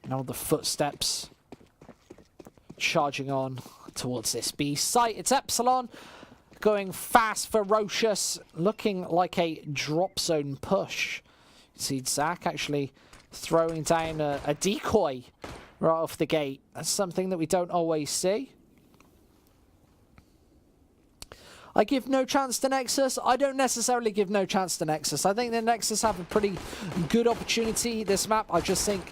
Now the footsteps charging on towards this B site. It's Epsilon going fast, ferocious, looking like a drop zone push. You see Zach actually throwing down a decoy right off the gate. That's something that we don't always see. I give no chance to Nexus. I don't necessarily give no chance to Nexus. I think the Nexus have a pretty good opportunity this map. I just think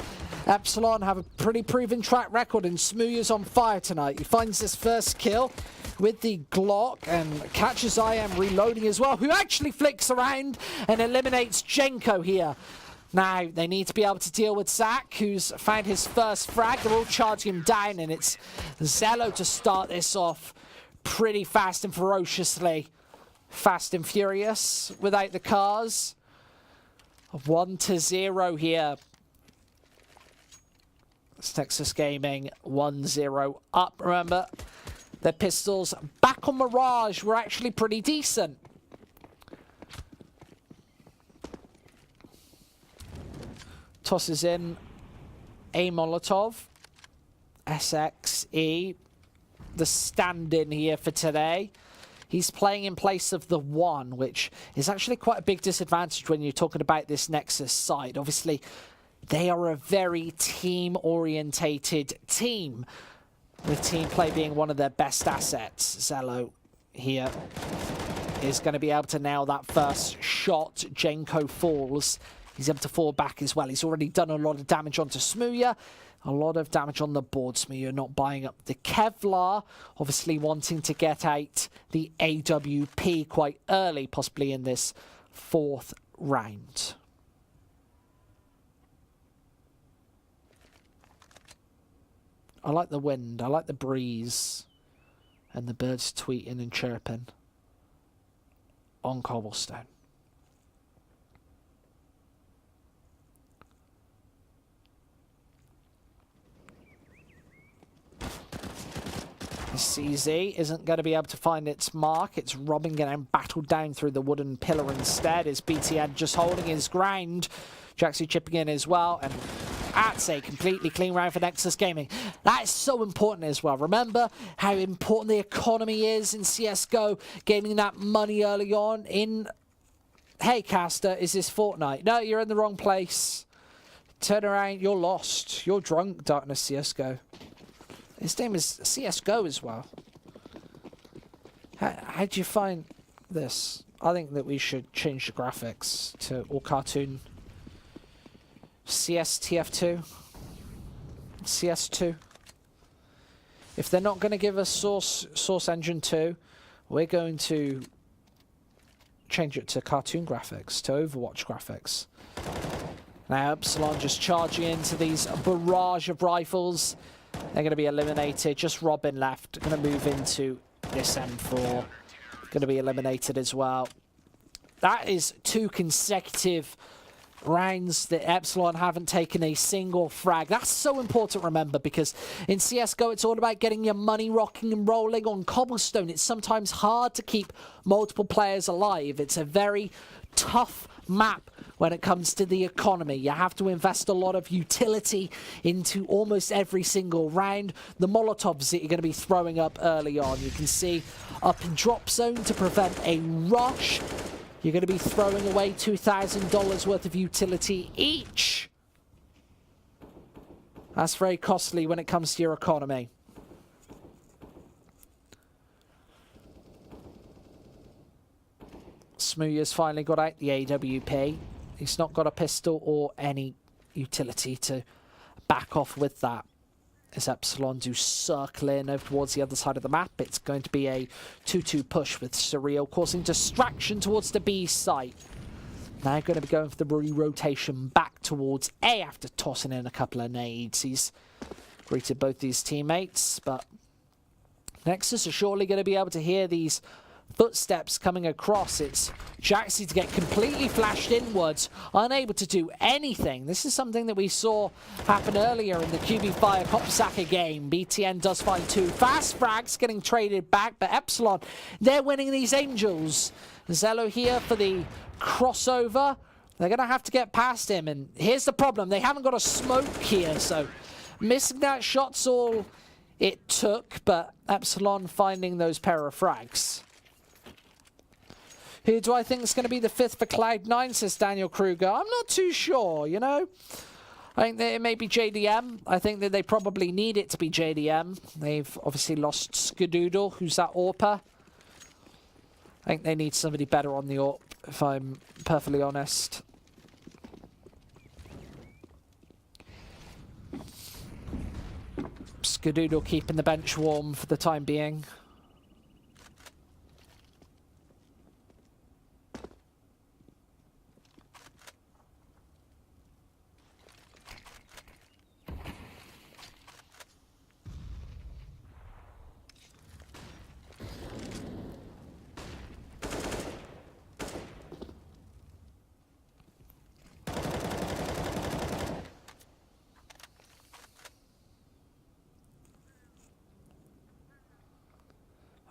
Epsilon have a pretty proven track record, and Smooya's on fire tonight. He finds this first kill with the Glock and catches IM reloading as well, who actually flicks around and eliminates Jenko here. Now, they need to be able to deal with Zach, who's found his first frag. They're all charging him down, and it's Zello to start this off pretty fast and ferociously. Fast and furious without the cars. 1-0 here. It's Nexus Gaming 1-0 up. Remember, their pistols back on Mirage were actually pretty decent. Tosses in a Molotov. SXE, the stand-in here for today. He's playing in place of the 1, which is actually quite a big disadvantage when you're talking about this Nexus side. Obviously, they are a very team-orientated team, with team play being one of their best assets. Zello here is going to be able to nail that first shot. Jenko falls. He's able to fall back as well. He's already done a lot of damage onto Smooya. A lot of damage on the board. Smooya not buying up the Kevlar. Obviously wanting to get out the AWP quite early, possibly in this 4th round. I like the wind. I like the breeze. And the birds tweeting and chirping on cobblestone. CZ isn't going to be able to find its mark. It's robbing and battled down through the wooden pillar instead. Is BTN just holding his ground. Jaxie chipping in as well. And that's a completely clean round for Nexus Gaming. That is so important as well. Remember how important the economy is in CSGO. Gaining that money early on in... Hey, Caster, is this Fortnite? No, you're in the wrong place. Turn around, you're lost. You're drunk, Darkness CSGO. His name is CSGO as well. How do you find this? I think that we should change the graphics to all cartoon. CSTF2. CS2. If they're not going to give us Source Engine 2, we're going to change it to cartoon graphics, to Overwatch graphics. Now Epsilon just charging into these barrage of rifles. They're going to be eliminated. Just Robin left. Going to move into this M4. Going to be eliminated as well. That is 2 consecutive rounds that Epsilon haven't taken a single frag. That's so important, remember, because in CSGO, it's all about getting your money rocking and rolling on cobblestone. It's sometimes hard to keep multiple players alive. It's a very tough map when it comes to the economy. You have to invest a lot of utility into almost every single round. The Molotovs that you're going to be throwing up early on, you can see up in drop zone to prevent a rush. You're going to be throwing away $2,000 worth of utility each. That's very costly when it comes to your economy. Smooya's finally got out the AWP. He's not got a pistol or any utility to back off with that. As Epsilon do circle in over towards the other side of the map, it's going to be a 2-2 push with Surreal causing distraction towards the B site. Now going to be going for the re-rotation back towards A after tossing in a couple of nades. He's greeted both these teammates, but Nexus are surely going to be able to hear these footsteps coming across. It's Jaxie to get completely flashed inwards, unable to do anything. This is something that we saw happen earlier in the QB Fire Copsacker game. BTN does find 2 fast frags getting traded back, but Epsilon, they're winning these Angels. Zello here for the crossover. They're going to have to get past him, and here's the problem. They haven't got a smoke here, so missing that shot's all it took, but Epsilon finding those pair of frags. Who do I think is going to be the 5th for Cloud9, says Daniel Kruger. I'm not too sure, you know. I think that it may be JDM. I think that they probably need it to be JDM. They've obviously lost Skadoodle, who's that AWPer. I think they need somebody better on the AWP, if I'm perfectly honest. Skadoodle keeping the bench warm for the time being.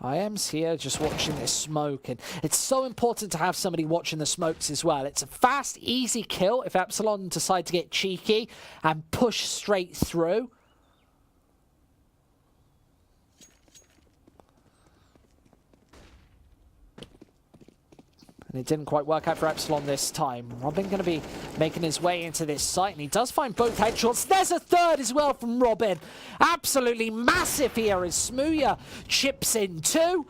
IM's here just watching this smoke, and it's so important to have somebody watching the smokes as well. It's a fast, easy kill if Epsilon decide to get cheeky and push straight through. And it didn't quite work out for Epsilon this time. Robin going to be making his way into this site, and he does find both headshots. There's a third as well from Robin. Absolutely massive here as Smooya chips in too.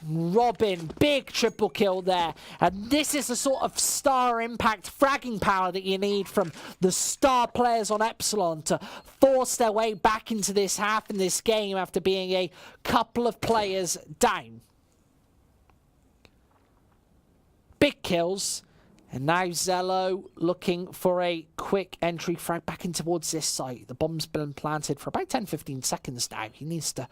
Robin, big triple kill there. And this is the sort of star impact fragging power that you need from the star players on Epsilon to force their way back into this half in this game after being a couple of players down. Big kills, and now Zello looking for a quick entry frag back in towards this site. The bomb's been planted for about 10-15 seconds now. He needs to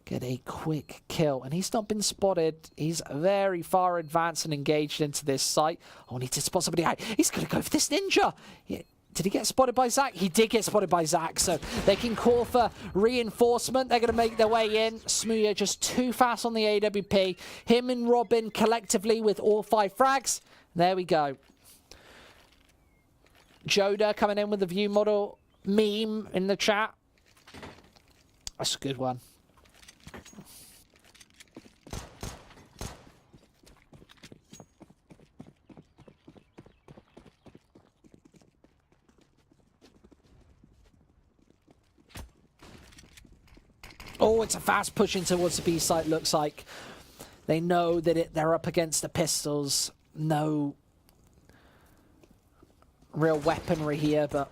get a quick kill, and he's not been spotted. He's very far advanced and engaged into this site. Oh, need to spot somebody out. He's going to go for this ninja. Yeah. Did he get spotted by Zach? He did get spotted by Zach, so they can call for reinforcement. They're going to make their way in. Smooya just too fast on the AWP. Him and Robin collectively with all 5 frags. There we go. Joda coming in with the view model meme in the chat. That's a good one. Oh, it's a fast push in towards the B site, looks like. They know that they're up against the pistols. No real weaponry here, but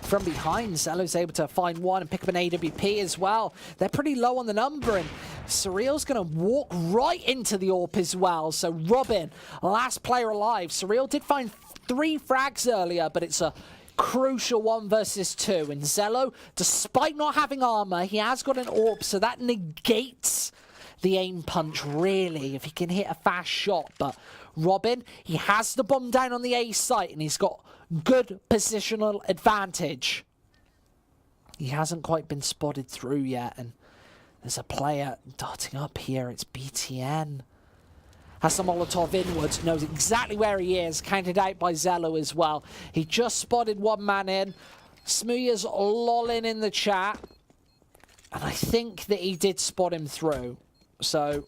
from behind, Zello's able to find one and pick up an AWP as well. They're pretty low on the number, and Surreal's going to walk right into the AWP as well. So Robin, last player alive. Surreal did find 3 frags earlier, but it's a crucial 1 versus 2, and Zello, despite not having armor, he has got an AWP, so that negates the aim punch, really, if he can hit a fast shot. But Robin, he has the bomb down on the A site, and he's got good positional advantage. He hasn't quite been spotted through yet, and there's a player darting up here. It's BTN. Has the Molotov inwards, knows exactly where he is, counted out by Zello as well. He just spotted 1 man in. Smooya's lolling in the chat. And I think that he did spot him through. So,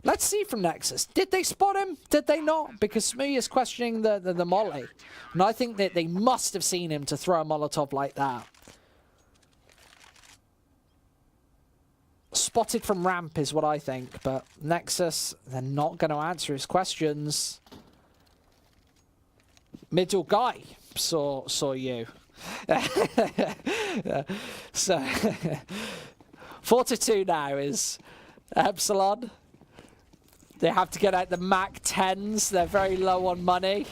let's see from Nexus. Did they spot him? Did they not? Because Smooya's questioning the molly. And I think that they must have seen him to throw a Molotov like that. Spotted from ramp is what I think, but Nexus, they're not going to answer his questions. Middle guy saw you. So 4-2 now is Epsilon. They have to get out the Mac 10s. They're very low on money.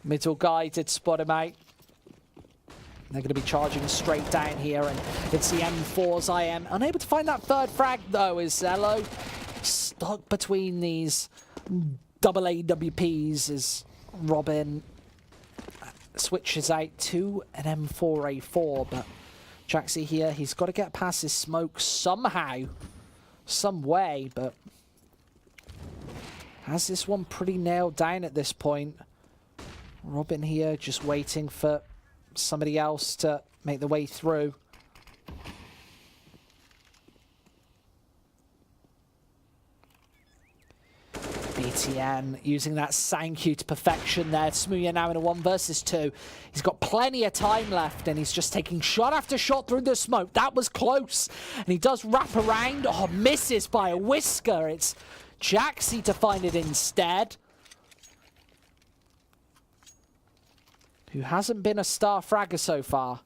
Middle guy did spot him out. They're going to be charging straight down here, and it's the M4s. I am unable to find that third frag, though, is Zello. Stuck between these double AWPs as Robin switches out to an M4A4, but Jaxie here, he's got to get past his smoke somehow. some way, but has this one pretty nailed down at this point. Robin here just waiting for somebody else to make the way through. BTN using that Sankyu to perfection there. Smooya now in a 1 versus 2. He's got plenty of time left and he's just taking shot after shot through the smoke. That was close. And he does wrap around. Oh, misses by a whisker. It's Jaxi to find it instead. Who hasn't been a star fragger so far.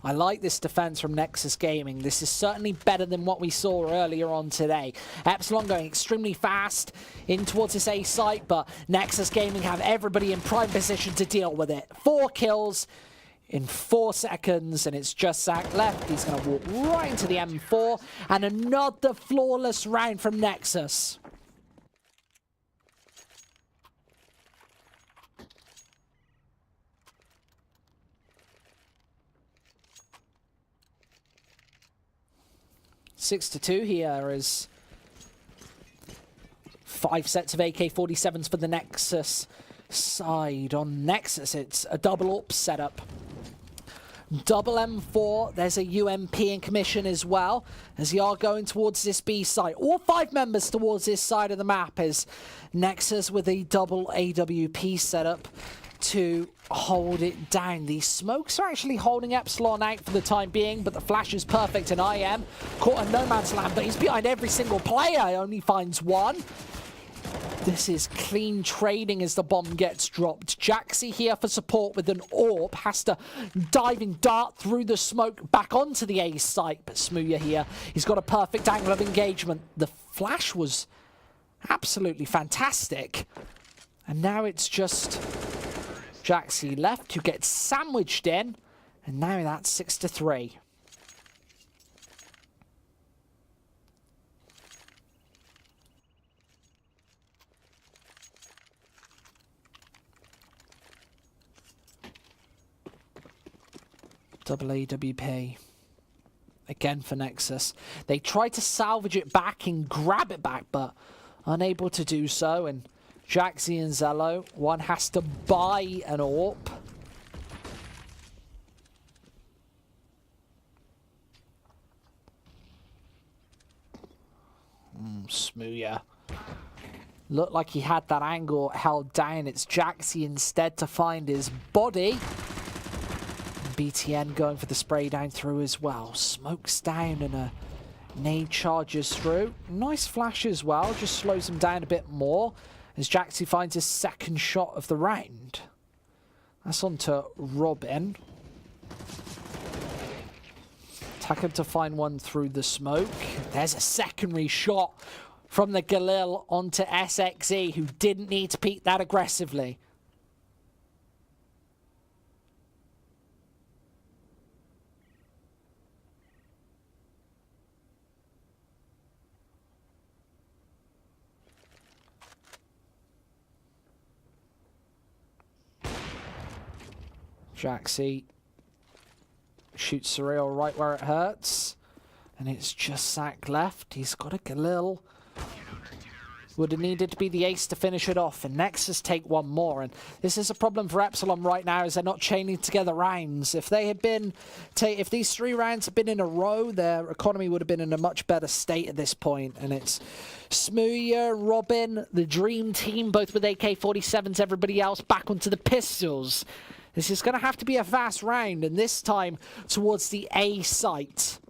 I like this defense from Nexus Gaming. This is certainly better than what we saw earlier on today. Epsilon going extremely fast in towards this A site, but Nexus Gaming have everybody in prime position to deal with it. 4 kills in 4 seconds, and it's just Zach left. He's going to walk right into the M4, and another flawless round from Nexus. Six to 2 here is 5 sets of AK-47s for the Nexus side. On Nexus, it's a double AWP setup. Double M4, there's a UMP in commission as well, as you are going towards this B site. All 5 members towards this side of the map is Nexus with a double AWP setup to hold it down. These smokes are actually holding Epsilon out for the time being, but the flash is perfect, and I am caught in no man's land, but he's behind every single player. Only finds one. This is clean trading as the bomb gets dropped. Jaxi here for support with an AWP. Has to diving dart through the smoke back onto the A site, but Smooya here, he's got a perfect angle of engagement. The flash was absolutely fantastic. And now it's just Jaxi left who gets sandwiched in, and now that's 6 to 3. Double AWP again for Nexus. They try to salvage it back and grab it back, but unable to do so. And Jaxi and Zello, one has to buy an AWP. Smooya. Looked like he had that angle held down. It's Jaxi instead to find his body. BTN going for the spray down through as well. Smokes down and a nade charges through. Nice flash as well, just slows him down a bit more as Jaxi finds his second shot of the round. That's on to Robin. Taka to find one through the smoke. There's a secondary shot from the Galil onto SXE, who didn't need to peek that aggressively. Jaxi shoots Surreal right where it hurts, and it's just Zach left. He's got a Galil. Would have needed to be the ace to finish it off, and Nexus take one more. And this is a problem for Epsilon right now, as they're not chaining together rounds. If they had been, if these 3 rounds had been in a row, their economy would have been in a much better state at this point. And it's Smooya, Robin, the dream team, both with AK-47s, everybody else back onto the pistols. This is going to have to be a fast round, and this time towards the A site.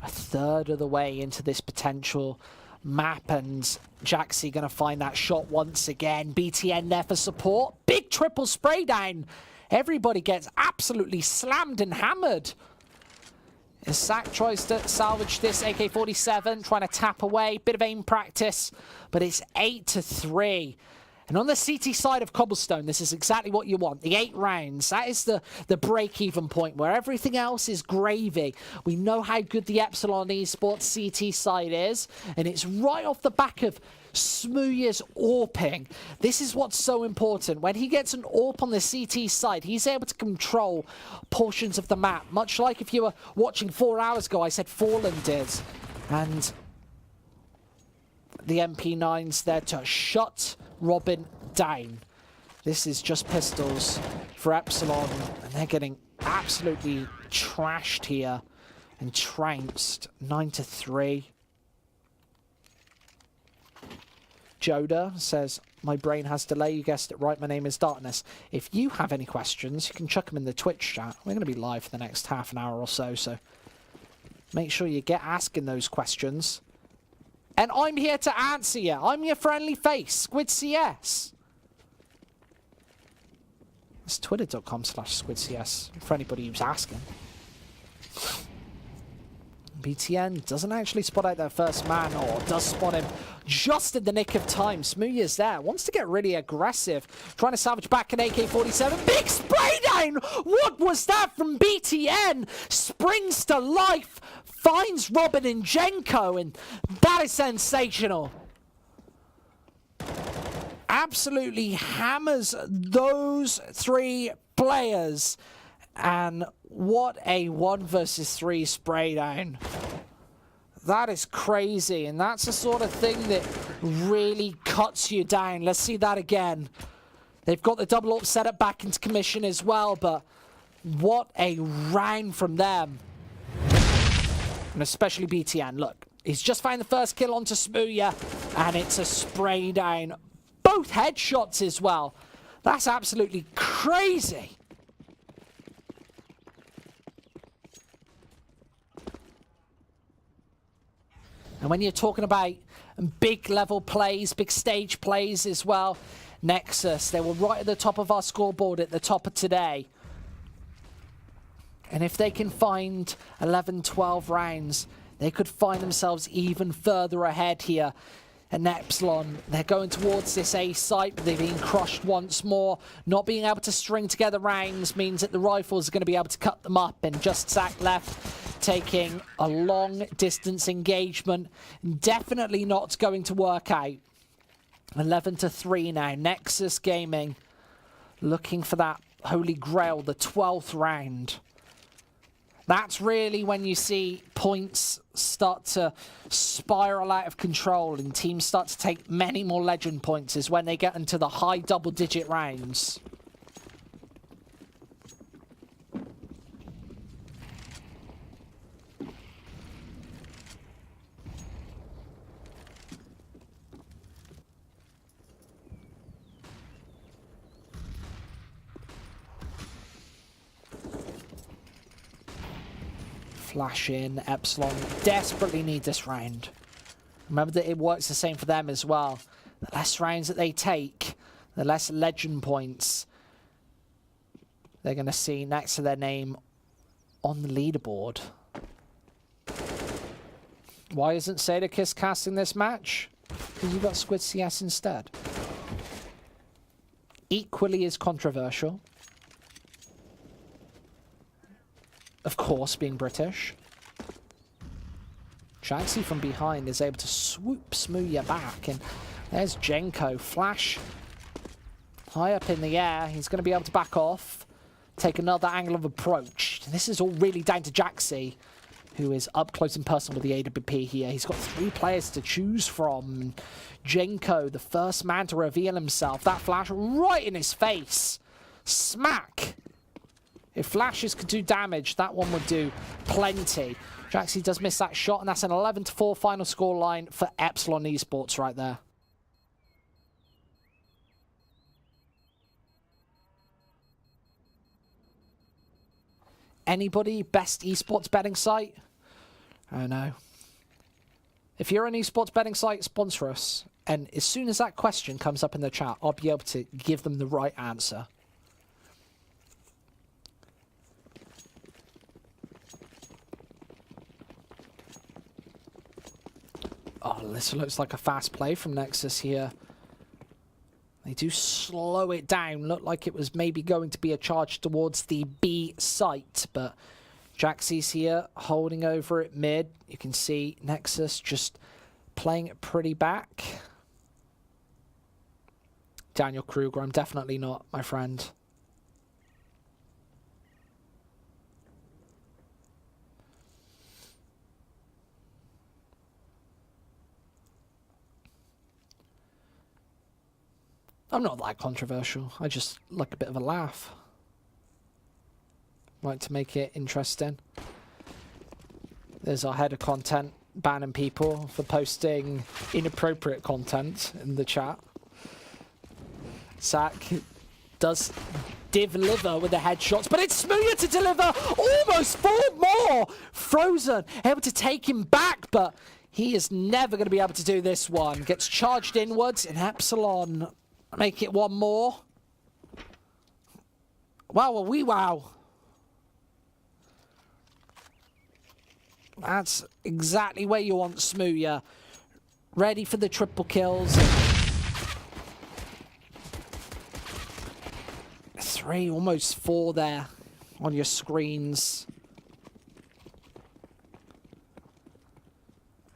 A third of the way into this potential map, and Jaxi going to find that shot once again. BTN there for support. Big triple spray down. Everybody gets absolutely slammed and hammered. Zach tries to salvage this AK-47, trying to tap away. Bit of aim practice, but it's 8-3. And on the CT side of Cobblestone, this is exactly what you want. The 8 rounds, that is the break-even point where everything else is gravy. We know how good the Epsilon Esports CT side is, and it's right off the back of Smooya's AWPing. This is what's so important. When he gets an AWP on the CT side, he's able to control portions of the map. Much like if you were watching 4 hours ago, I said Fallen did. And the MP9's there to shut Robin down. This is just pistols for Epsilon, and they're getting absolutely trashed here and trounced. 9-3. Joda says, my brain has delay. You guessed it right. My name is Darkness. If you have any questions, you can chuck them in the Twitch chat. We're going to be live for the next half an hour or so, so make sure you get asking those questions. And I'm here to answer you. I'm your friendly face, SquidCS. It's twitter.com/SquidCS for anybody who's asking. BTN doesn't actually spot out their first man, or does spot him just in the nick of time. Smooya's there, wants to get really aggressive, trying to salvage back an AK-47. Big spray down! What was that from BTN? Springs to life, finds Robin and Jenko, and that is sensational. Absolutely hammers those 3 players. And what a 1 versus 3 spray down. That is crazy, and that's the sort of thing that really cuts you down. Let's see that again. They've got the double up setup back into commission as well, but what a round from them. And especially BTN. Look, he's just found the first kill onto Smooya, and it's a spray down. Both headshots as well. That's absolutely crazy. And when you're talking about big level plays, big stage plays as well, Nexus, they were right at the top of our scoreboard at the top of today. And if they can find 11, 12 rounds, they could find themselves even further ahead here. And Epsilon, they're going towards this A site. They've been crushed once more. Not being able to string together rounds means that the rifles are going to be able to cut them up. And just Zach left, taking a long distance engagement. Definitely not going to work out. 11-3 now. Nexus Gaming looking for that holy grail, the 12th round. That's really when you see points start to spiral out of control and teams start to take many more legend points, is when they get into the high double-digit rounds. Flash in, Epsilon desperately need this round. Remember that it works the same for them as well. The less rounds that they take, the less legend points they're going to see next to their name on the leaderboard. Why isn't Sadakis casting this match? Because you got SquidCS instead. Equally as controversial. Of course, being British. Jaxi from behind is able to swoop Smooya back, and there's Jenko. Flash high up in the air. He's going to be able to back off, take another angle of approach. And this is all really down to Jaxi, who is up close and personal with the AWP here. He's got 3 players to choose from. Jenko, the first man to reveal himself. That flash right in his face. Smack. If flashes could do damage, that one would do plenty. Jaxi does miss that shot, and that's an 11-4 final score line for Epsilon Esports right there. Anybody best esports betting site? I don't know. If you're an esports betting site, sponsor us. And as soon as that question comes up in the chat, I'll be able to give them the right answer. Oh, this looks like a fast play from Nexus here. They do slow it down. Looked like it was maybe going to be a charge towards the B site, but Jaxie's here holding over at mid. You can see Nexus just playing it pretty back. Daniel Kruger, I'm definitely not, my friend. I'm not that controversial. I just like a bit of a laugh. Like to make it interesting. There's our head of content banning people for posting inappropriate content in the chat. Zach does deliver with the headshots, but it's Smooya to deliver almost 4 more. Frozen able to take him back, but he is never going to be able to do this one. Gets charged inwards, and Epsilon make it 1 more. Wow, wee wow. That's exactly where you want Smooya. Ready for the triple kills. 3, almost 4 there on your screens.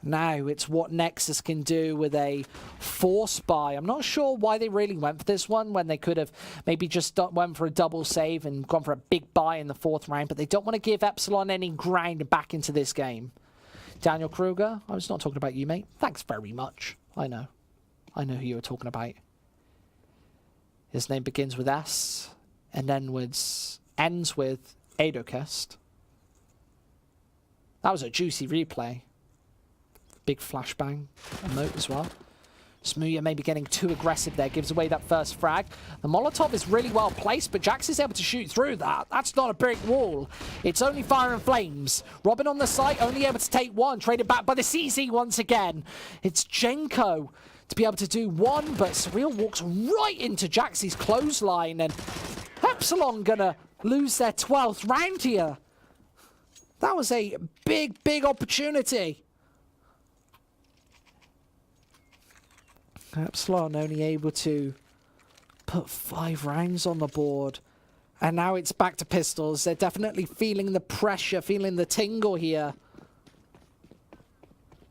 Now it's what Nexus can do with a force buy. I'm not sure why they really went for this one when they could have maybe just went for a double save and gone for a big buy in the 4th round, but they don't want to give Epsilon any ground back into this game. Daniel Kruger, I was not talking about you, mate. Thanks very much. I know who you were talking about. His name begins with S and then ends with Adocast. That was a juicy replay. Big flashbang emote as well. Smooya maybe getting too aggressive there, gives away that first frag. The Molotov is really well placed, but Jax is able to shoot through that. That's not a brick wall. It's only fire and flames. Robin on the site, only able to take 1, traded back by the CZ once again. It's Jenko to be able to do 1, but Surreal walks right into Jaxie's clothesline, and Epsilon gonna lose their 12th round here. That was a big, big opportunity. Epsilon only able to put 5 rounds on the board. And now it's back to pistols. They're definitely feeling the pressure, feeling the tingle here.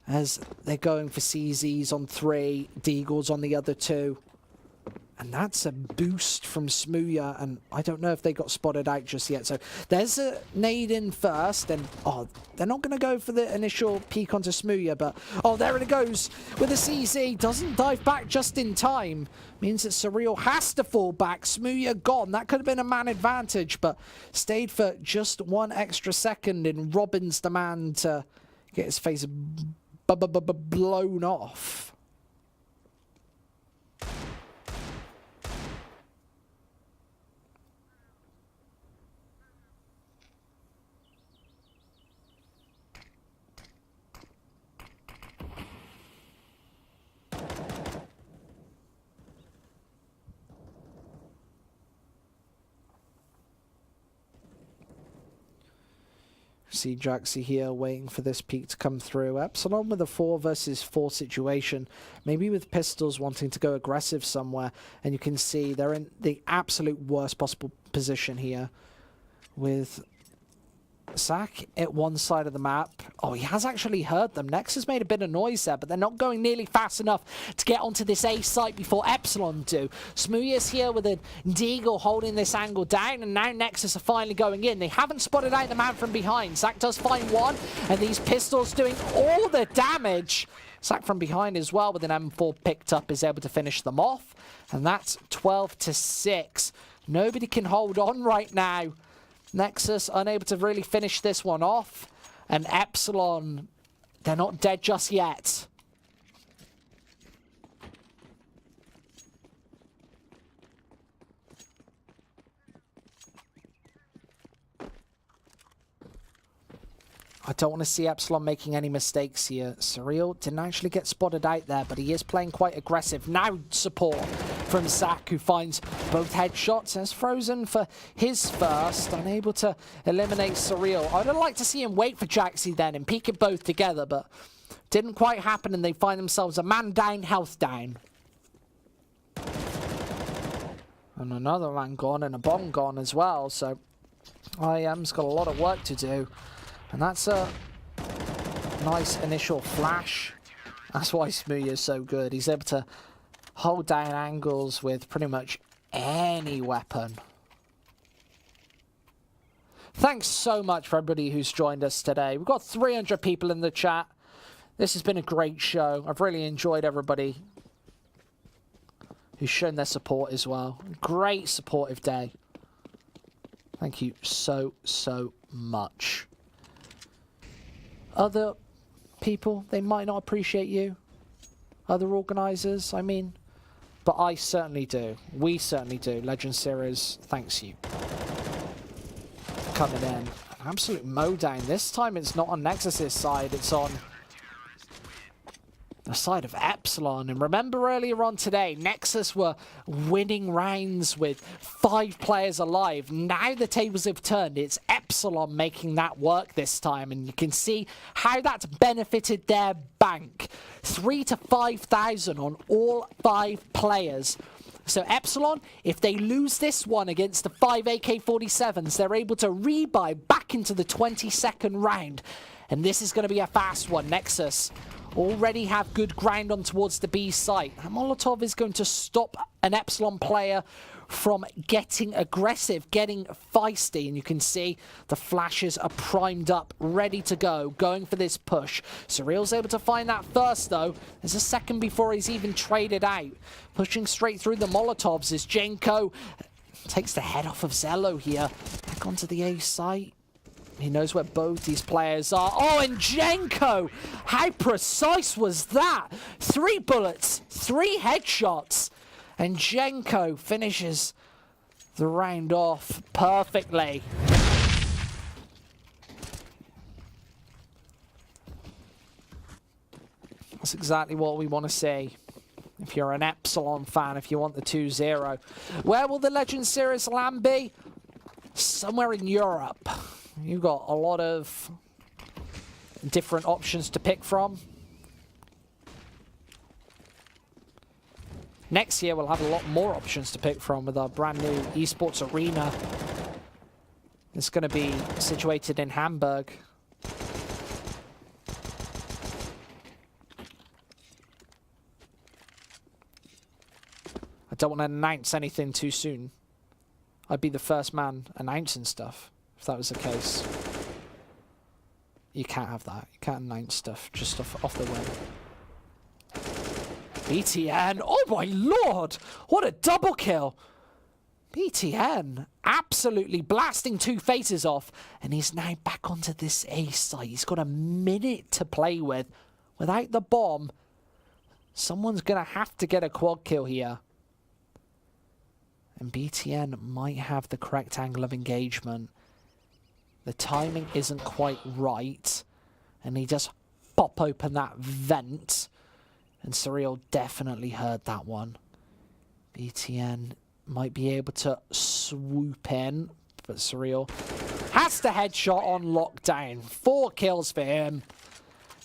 As they're going for CZs on 3, Deagles on the other 2. And that's a boost from Smooya, and I don't know if they got spotted out just yet. So there's a nade in first, and oh, they're not going to go for the initial peek onto Smooya, but oh, there it goes with the CZ. Doesn't dive back just in time. Means that Surreal has to fall back. Smooya gone. That could have been a man advantage, but stayed for just 1 extra second in Robin's demand to get his face blown off. See Jaxie here waiting for this peak to come through. Epsilon with a 4 versus 4 situation. Maybe with pistols wanting to go aggressive somewhere. And you can see they're in the absolute worst possible position here. With Zach at one side of the map. Oh, he has actually heard them. Nexus made a bit of noise there, but they're not going nearly fast enough to get onto this A site before Epsilon do. Smooya's here with a Deagle holding this angle down, and now Nexus are finally going in. They haven't spotted out the man from behind. Zach does find 1, and these pistols doing all the damage. Zach from behind as well with an M4 picked up is able to finish them off, and that's 12-6. Nobody can hold on right now. Nexus unable to really finish this one off. And Epsilon, they're not dead just yet. I don't want to see Epsilon making any mistakes here. Surreal didn't actually get spotted out there, but he is playing quite aggressive. Now support from Zach, who finds both headshots. As Frozen for his first, unable to eliminate Surreal. I'd like to see him wait for Jaxie then and peek at both together, but Didn't quite happen, and they find themselves a man down, health down. And another man gone and a bomb gone as well, so IM's got a lot of work to do. And that's a nice initial flash. That's why Smooya is so good. He's able to hold down angles with pretty much any weapon. Thanks so much for everybody who's joined us today. We've got 300 people in the chat. This has been a great show. I've really enjoyed everybody who's shown their support as well. Great supportive day. Thank you so, so much. Other people, they might not appreciate you. Other organisers, I mean. But I certainly do. We certainly do. Legend Series, thanks you. Coming in. An absolute mowdown. This time it's not on Nexus's side, it's on the side of Epsilon. And remember earlier on today, Nexus were winning rounds with 5 players alive. Now the tables have turned. It's Epsilon making that work this time. And you can see how that's benefited their bank. 3,000 to 5,000 on all 5 players. So Epsilon, if they lose this one against the 5 AK-47s, they're able to rebuy back into the 22nd round. And this is going to be a fast one. Nexus already have good ground on towards the B site. And Molotov is going to stop an Epsilon player from getting aggressive, getting feisty. And you can see the flashes are primed up, ready to go, going for this push. Surreal's able to find that first, though. There's a second before he's even traded out. Pushing straight through the Molotovs as Jenko takes the head off of Zello here. Back onto the A site. He knows where both these players are. Oh, and Jenko! How precise was that? 3 bullets, 3 headshots. And Jenko finishes the round off perfectly. That's exactly what we want to see. If you're an Epsilon fan, if you want the 2-0. Where will the Legend Series land be? Somewhere in Europe. You've got a lot of different options to pick from. Next year, we'll have a lot more options to pick from with our brand new esports arena. It's going to be situated in Hamburg. I don't want to announce anything too soon. I'd be the first man announcing stuff if that was the case. You can't have that. You can't announce stuff just off the whim. BTN, oh my lord, what a double kill. BTN absolutely blasting 2 faces off, and he's now back onto this A site. He's got a minute to play with. Without the bomb, someone's going to have to get a quad kill here. And BTN might have the correct angle of engagement. The timing isn't quite right, and he just pop open that vent. And Surreal definitely heard that one. BTN might be able to swoop in, but Surreal has the headshot on lockdown. 4 kills for him.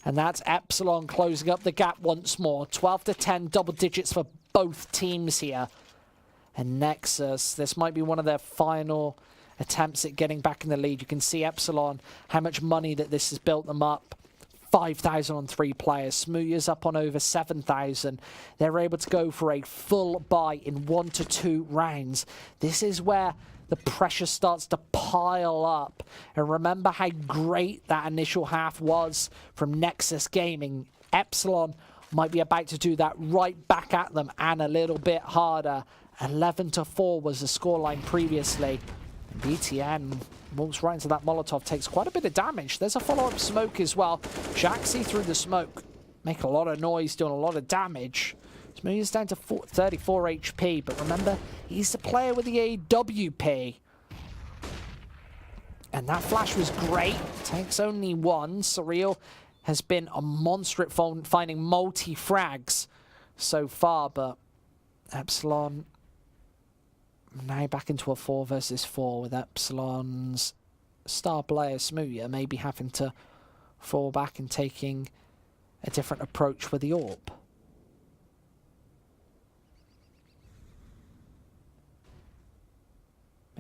And that's Epsilon closing up the gap once more. 12 to 10, double digits for both teams here. And Nexus, this might be one of their final attempts at getting back in the lead. You can see Epsilon, how much money that this has built them up. 5,000 on 3 players. Smooya's up on over 7,000. They're able to go for a full buy in 1 to 2 rounds. This is where the pressure starts to pile up. And remember how great that initial half was from Nexus Gaming. Epsilon might be about to do that right back at them and a little bit harder. 11 to 4 was the scoreline previously. And BTN walks right into that Molotov, takes quite a bit of damage. There's a follow-up smoke as well. Jaxi through the smoke, make a lot of noise, doing a lot of damage. Smooya's down to 34 HP, but remember, he's the player with the AWP. And that flash was great. Takes only 1. Surreal has been a monster at finding multi-frags so far, but Epsilon now back into a 4 versus 4 with Epsilon's star player Smooya maybe having to fall back and taking a different approach with the AWP.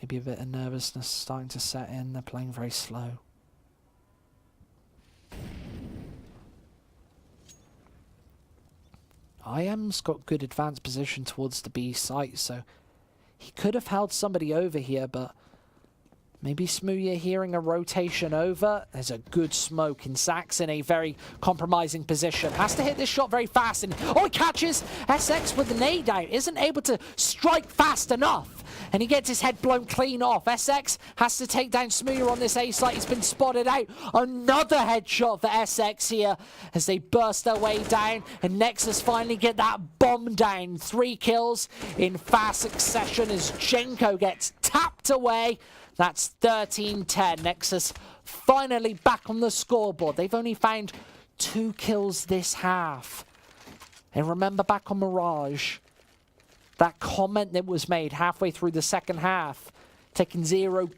Maybe a bit of nervousness starting to set in. They're playing very slow. IM's got good advanced position towards the B site, so he could have held somebody over here, but maybe Smooya hearing a rotation over. There's a good smoke, and Zach's in a very compromising position. Has to hit this shot very fast, and oh, he catches SX with the nade out. Isn't able to strike fast enough, and he gets his head blown clean off. SX has to take down Smooya on this A site. He's been spotted out. Another headshot for SX here as they burst their way down, and Nexus finally get that bomb down. 3 kills in fast succession as Jenko gets tapped away. That's 13-10. Nexus finally back on the scoreboard. They've only found 2 kills this half. And remember back on Mirage, that comment that was made halfway through the second half, taking 0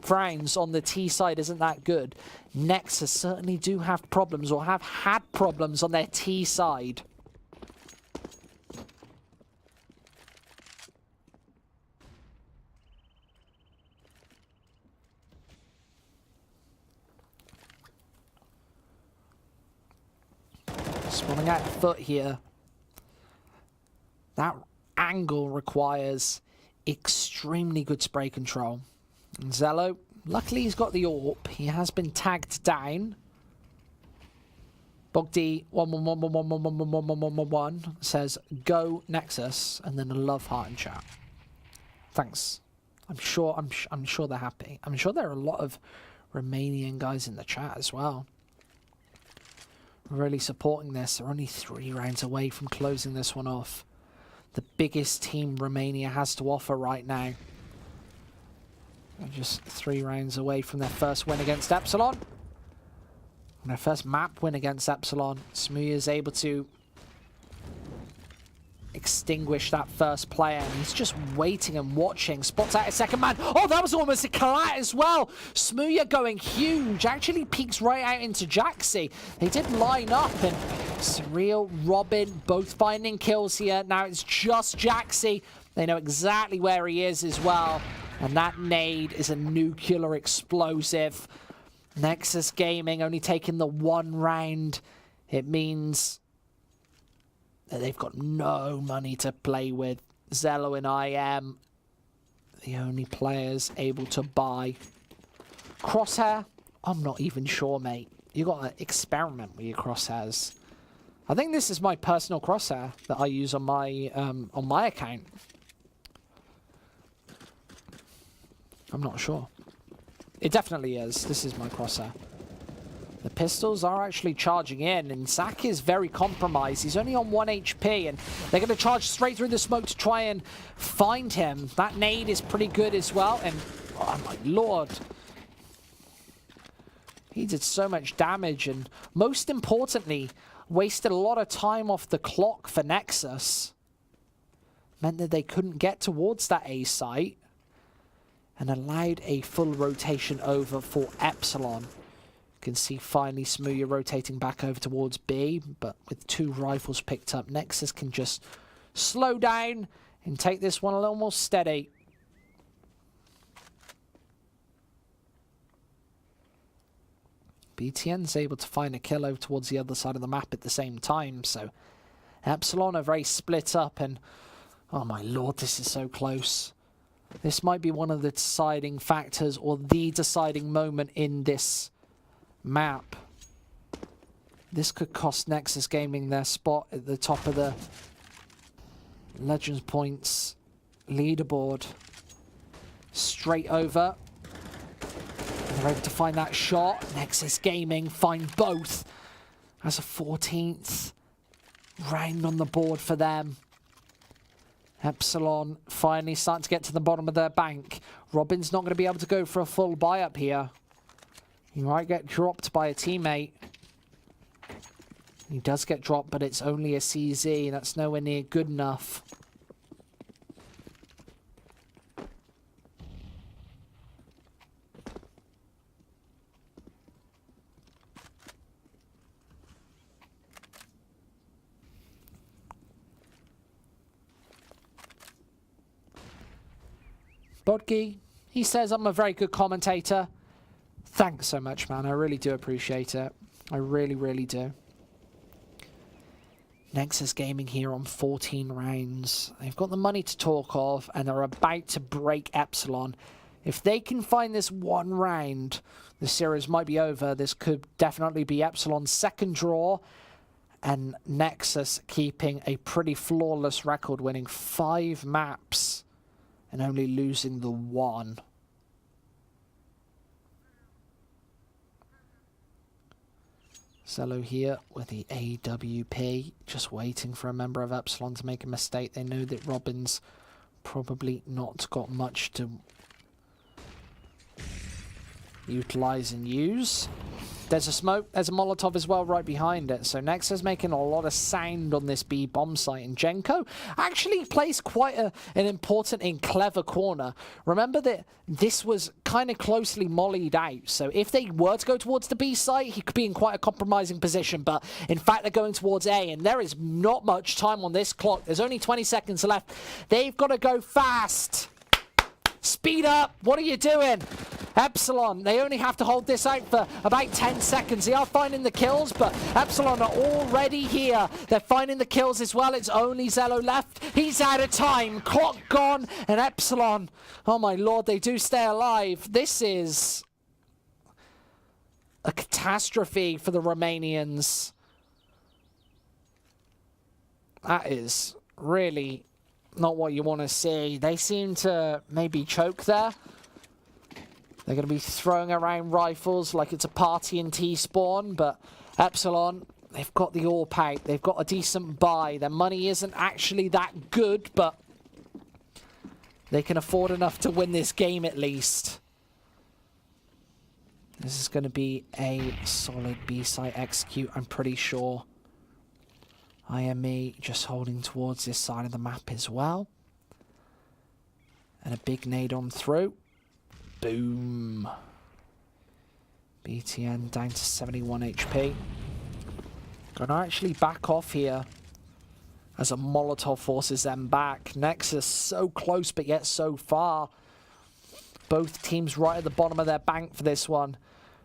rounds on the T side isn't that good. Nexus certainly do have problems, or have had problems on their T side. Spawning out foot here. That angle requires extremely good spray control. And Zello, luckily he's got the AWP. He has been tagged down. Bogdy 111111111 says go Nexus, and then a love heart in chat. Thanks. I'm sure they're happy. I'm sure there are a lot of Romanian guys in the chat as well. Really supporting this. They're only 3 rounds away from closing this one off. The biggest team Romania has to offer right now. They're just 3 rounds away from their first win against Epsilon. And their first map win against Epsilon. Smooya is able to extinguish that first player, and he's just waiting and watching. Spots out a second man. Oh, that was almost a collat as well. Smooya going huge. Actually peeks right out into Jaxi. They did line up, and Surreal, Robin, both finding kills here. Now it's just Jaxi. They know exactly where he is as well. And that nade is a nuclear explosive. Nexus Gaming only taking the 1 round. It means they've got no money to play with. Zello and IM, the only players able to buy. Crosshair, I'm not even sure, mate. You got to experiment with your crosshairs. I think this is my personal crosshair that I use on my account. I'm not sure. It definitely is. This is my crosshair. The pistols are actually charging in, and Zach is very compromised. He's only on 1 HP, and they're going to charge straight through the smoke to try and find him. That nade is pretty good as well, and oh my lord. He did so much damage, and most importantly, wasted a lot of time off the clock for Nexus. Meant that they couldn't get towards that A site, and allowed a full rotation over for Epsilon. Can see finally Smooya rotating back over towards B, but with 2 rifles picked up, Nexus can just slow down and take this one a little more steady. BTN's able to find a kill over towards the other side of the map at the same time, so Epsilon are very split up, and oh my lord, this is so close. This might be one of the deciding factors, or the deciding moment in this map. This could cost Nexus Gaming their spot at the top of the Legends points leaderboard. Straight over. And they're able to find that shot. Nexus Gaming find both. That's a 14th round on the board for them. Epsilon finally starting to get to the bottom of their bank. Robin's not going to be able to go for a full buy up here. He might get dropped by a teammate. He does get dropped, but it's only a CZ. That's nowhere near good enough. Bodgi, he says I'm a very good commentator. Thanks so much, man. I really do appreciate it. I really, really do. Nexus Gaming here on 14 rounds. They've got the money to talk of, and they're about to break Epsilon. If they can find this one round, the series might be over. This could definitely be Epsilon's second draw, and Nexus keeping a pretty flawless record, winning 5 maps and only losing the 1. Zello here with the AWP, just waiting for a member of Epsilon to make a mistake. They know that Robin's probably not got much to utilize and use. There's a smoke, there's a Molotov as well right behind it. So Nexus making a lot of sound on this B bomb site. And Jenko actually plays quite an important and clever corner. Remember that this was kind of closely mollied out. So if they were to go towards the B site, he could be in quite a compromising position. But in fact, they're going towards A. And there is not much time on this clock. There's only 20 seconds left. They've got to go fast. Speed up. What are you doing? Epsilon, they only have to hold this out for about 10 seconds. They are finding the kills, but Epsilon are already here. They're finding the kills as well. It's only Zello left. He's out of time. Clock gone. And Epsilon, oh my lord, they do stay alive. This is a catastrophe for the Romanians. That is really not what you want to see. They seem to maybe choke there. They're going to be throwing around rifles like it's a party in T-Spawn, but Epsilon, they've got the AWP out. They've got a decent buy. Their money isn't actually that good, but they can afford enough to win this game at least. This is going to be a solid B-site execute, I'm pretty sure. IME just holding towards this side of the map as well. And a big nade on through. Boom. BTN down to 71 HP. Gonna actually back off here as a Molotov forces them back. Nexus so close but yet so far. Both teams right at the bottom of their bank for this one.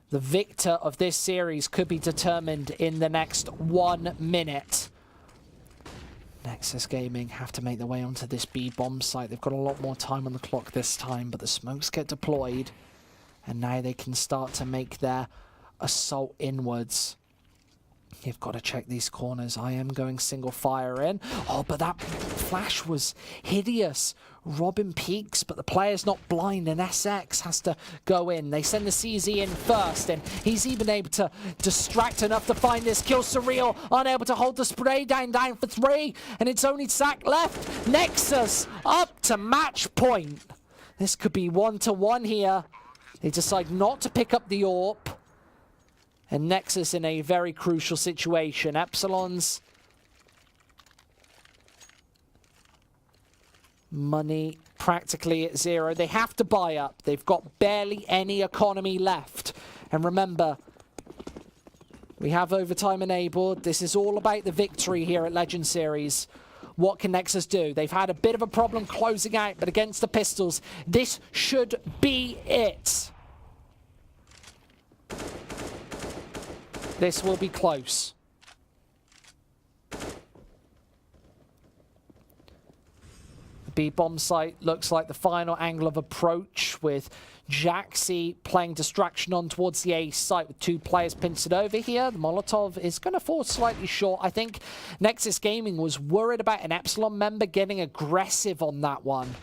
The victor of this series could be determined in the next 1 minute. Nexus Gaming have to make their way onto this B bomb site. They've got a lot more time on the clock this time, but the smokes get deployed, and now they can start to make their assault inwards. You've got to check these corners. I am going single fire in. Oh, but that flash was hideous. Robin peeks, but the player's not blind, and SX has to go in. They send the CZ in first, and he's even able to distract enough to find this kill. Surreal, unable to hold the spray down for 3, and it's only Sack left. Nexus up to match point. This could be 1-1 here. They decide not to pick up the AWP. And Nexus in a very crucial situation. Epsilon's money practically at 0. They have to buy up. They've got barely any economy left. And remember, we have overtime enabled. This is all about the victory here at Legend Series. What can Nexus do? They've had a bit of a problem closing out, but against the Pistols, this should be it. This will be close. The B bomb site looks like the final angle of approach, with Jaxi playing distraction on towards the A site with 2 players pincered over here. The Molotov is going to fall slightly short. I think Nexus Gaming was worried about an Epsilon member getting aggressive on that one.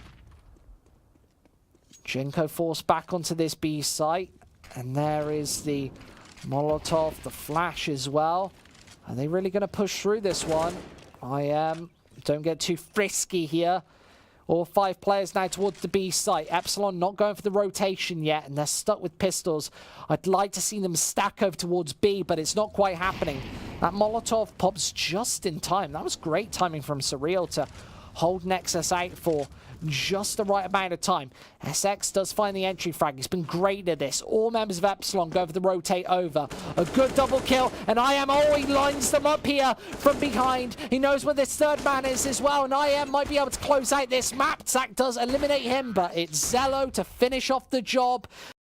Jinko forced back onto this B site, and there is the Molotov, the flash as well. Are they really going to push through this one? I am. Don't get too frisky here. All 5 players now towards the B site. Epsilon not going for the rotation yet, and they're stuck with pistols. I'd like to see them stack over towards B, but it's not quite happening. That Molotov pops just in time. That was great timing from Surreal to hold Nexus out for just the right amount of time. SX does find the entry frag. He's been great at this. All members of Epsilon go for the rotate over. A good double kill, and IM, oh, he lines them up here from behind. He knows where this third man is as well, and IM might be able to close out this map. Zach does eliminate him, but it's Zello to finish off the job.